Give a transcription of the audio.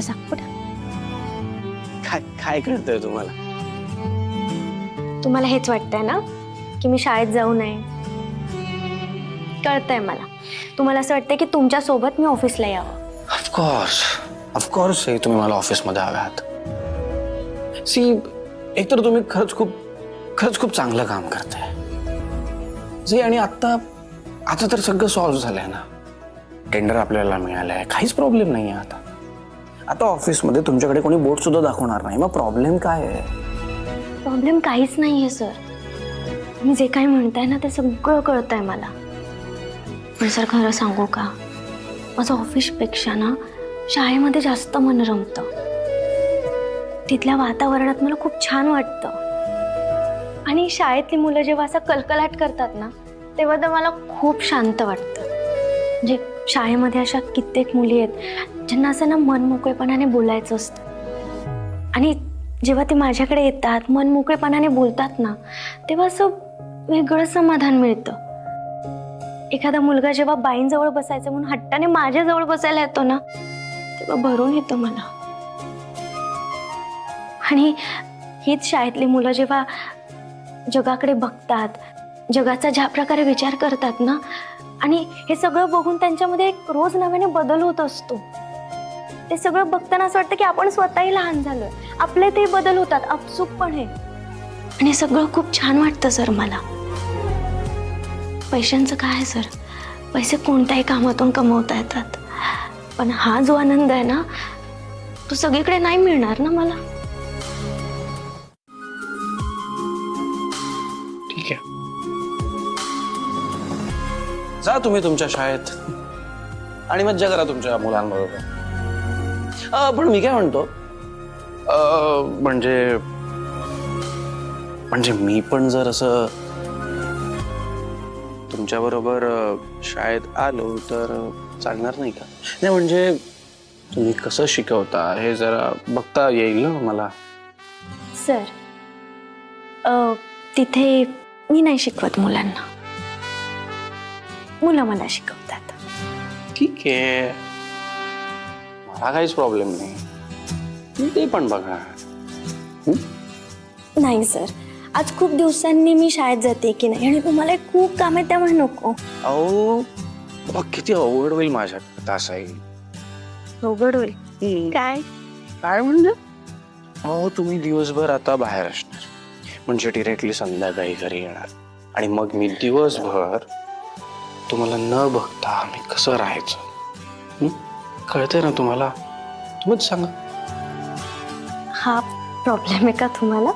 सांग कुठं? काय काय कळतंय तुम्हाला? तुम्हाला हेच वाटतंय ना की मी शाळेत जाऊ नये? कळतंय मला. तुम्हाला असं वाटतंय की तुमच्या सोबत मी ऑफिसला यावं. ऑफकोर्स हे तुम्ही मला ऑफिसमध्ये हवे आहात. सी, एकतर तुम्ही खरंच खूप चांगलं काम करताय. जी, आणि आता तर सगळं सॉल्व्ह झालंय ना. टेंडर आपल्याला मिळालंय, काहीच प्रॉब्लेम नाही आता. आता ऑफिसमध्ये तुमच्याकडे कोणी बोट सुद्धा दाखवणार नाही. मग प्रॉब्लेम काय आहे? प्रॉब्लेम काहीच नाहीये सर. तुम्ही जे काही म्हणताय ना ते सगळं कळतंय मला. पण सर खरं सांगू का, माझं ऑफिसपेक्षा ना शाळेमध्ये जास्त मन रमतं. तिथल्या वातावरणात मला खूप छान वाटतं. आणि शाळेतली मुलं जेव्हा असं कलकलाट करतात ना तेव्हा तर मला खूप शांत वाटतं. म्हणजे शाळेमध्ये अशा कित्येक मुली आहेत ज्यांना असं ना मनमोकळेपणाने बोलायचं असतं. आणि जेव्हा ते माझ्याकडे येतात, मनमोकळेपणाने बोलतात ना, तेव्हा असं वेगळं समाधान मिळतं. एखादा मुलगा जेव्हा बाईंजवळ बसायचं म्हणून हट्टाने माझ्याजवळ बसायला येतो ना, तेव्हा भरून येतं मला. आणि हीच शाळेतली मुलं जेव्हा जगाकडे बघतात, जगाचा ज्या प्रकारे विचार करतात ना, आणि हे सगळं बघून त्यांच्यामध्ये एक रोज नव्याने बदल होत असतो. ते सगळं बघताना असं वाटतं की आपण स्वतःही लहान झालोय. आपले ते बदल होतात आपसुकपणे. आणि सगळं खूप छान वाटतं सर मला. पैशांचं काय सर, पैसे कोणत्याही कामातून कमवता येतात. पण हा जो आनंद आहे ना, तो सगळीकडे नाही मिळणार ना मला. ठीक आहे, जा तुम्ही तुमच्या शाळेत आणि मज्जा करा तुमच्या मुलांबरोबर. पण मी काय म्हणतो, म्हणजे मी पण जर असं तुमच्या बरोबर शाळेत आलो तर चालणार नाही का? नाही म्हणजे तुम्ही कसं शिकवता हे जरा बघता येईल ना मला. सर, तिथे मी नाही शिकवत मुलांना, मुलं मला शिकवतात. ठीक आहे, मला काहीच प्रॉब्लेम नाही. मी ते पण बघणार. नाही सर, आज खूप दिवसांनी मी शाळेत जाते की नाही, आणि तुम्हाला खूप काम आहे त्यामुळे नको. अहो बघ, किती अवघड होईल माझ्याकडे तासाई. अवघड होईल काय? काय म्हणजे? अहो तुम्ही दिवसभर आता बाहेर असणार, म्हणजे डिरेक्टली संध्याकाळी घरी येणार, आणि मग मी दिवसभर तुम्हाला न बघता मी कसं राहायचं? कळतंय ना तुम्हाला? तुम्हीच सांगा. हा प्रॉब्लेम आहे का तुम्हाला?